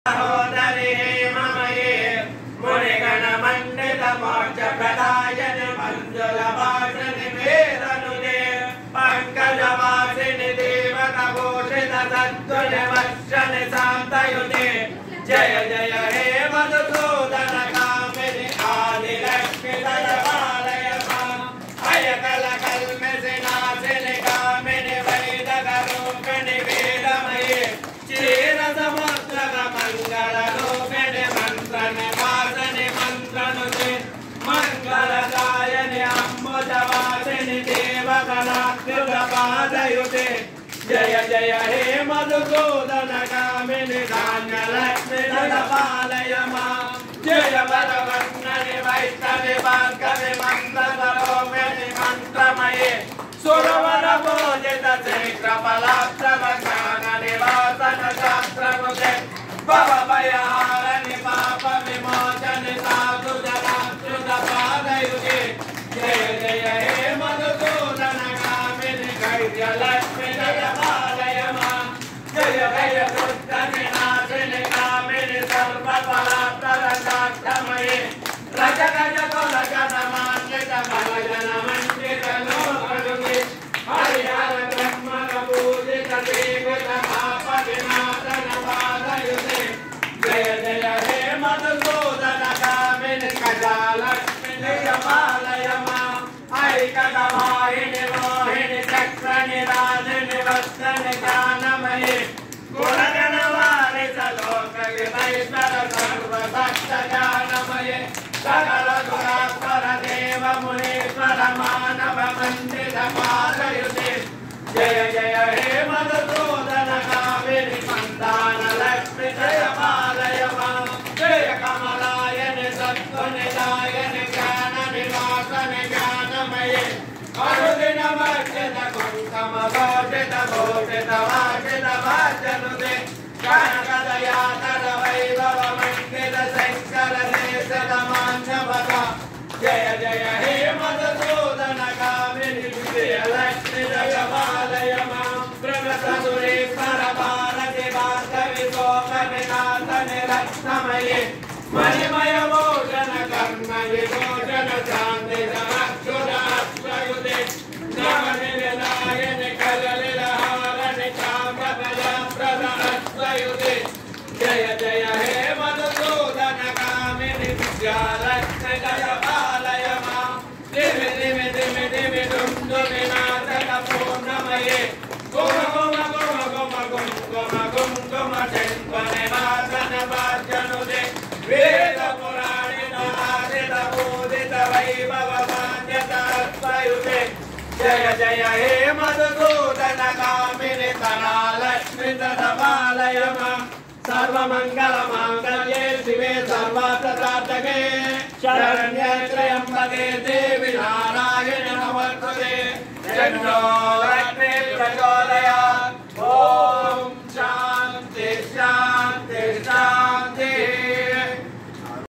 सहोदरी ममये मुनिगणमण्डित मोक्षप्रदायनि मञ्जुलवासिनि वेदनुदे पङ्कजवासिनि देवतभूषित सद्गुणवर्षनि शान्तयुते जय जय हे मधुसूदन कामिनि आदिलक्ष्मि दयपालय माम् अयकलकल्मषि नाशिनि कामिनि वैदकरूपिणि वेदमये मंगलरूपिणि मंत्रनिवासिनि मंत्रनुते मंगलदायिनि अम्बुजवासिनि देवगणाभ्युपपादयुते जय जय हे मधुसूदन कामिनि धान्यलक्ष्मि दयपालय माम् जय वरवर्णनि वैष्णवि भार्गवि मंत्रस्वरूपिणि मंत्रमये सुरवरपूजित शीघ्रफलाप्तवज्ञाननिवासन शास्त्रनुते भवभयहारिणि पापविमोचनि साधुजनाच्युतपादयुते जय जय हे मधुसूदन कामिनि धैर्यलक्ष्मि दयपालय माम् जय जय दुष्टविनाशिनि कामिनि सर्वफलाप्तरसाक्षमये रजगजकुलजनमान्वित बलजनमण्डित लोकनुते हरिहर ब्रह्मणपूजित देवतापविनाशन पादयुते जय जय हे मधुसूदन कामिनि गजालक्ष्मि दयपालय माम् ऐकदवाहिनि मोहिनि चक्रनिराजिनि वत्सनि ज्ञानमये गुणगणवारिस लोकविमैश्वर सर्वभक्तज्ञानमये सकल गुणात्पर देव मुनीश्वर मानव मंडित पादयुते जय जय हे मधुसूदन कामिनि मन्दान लक्ष्मि दयपालय माम् जय कमलायनि सद्गुणदायनि ज्ञाननिवासनि ज्ञानमये अनुदिनमर्चित कुङ्कुमभूषित भूषित वासित वाचनुते कनकदयातर वैभवमण्डित शङ्कर देशित मान्यवता जय जय हे मधुसूदन कामिनि विजयलक्ष्मि दयपालय माम् प्रणतसुरेश्वर भारति भार्गवि शोकविनाशनि रत्नमये मणिमय भूषण कर्मविभूषण शान्ति समक्षुराश्रयुते नवनिलनायनि कललिलहारनि कामफलप्रदश्रयुते जय जय हे मधुसूदन कामिनि विद्यालक्ष्मि दयपालय माम् दिवि दिवि दिवि दिवि दुन्दुभिनाशक पूर्णमये गुम गुम गुम गुम गुम गुम गुम शङ्खनिवासन वाद्यनुते वेद पुराणिन आदित पूजित वैभव मान्यतात्मयुते जय जय हे मधुसूदन कामिनि धनालक्ष्मि दयपालय माम् सर्वमङ्गलमाङ्गल्ये शिवे सर्वार्थसाधके शरण्ये त्र्यम्बके देवी नारायणि नमोस्तुते जन्नो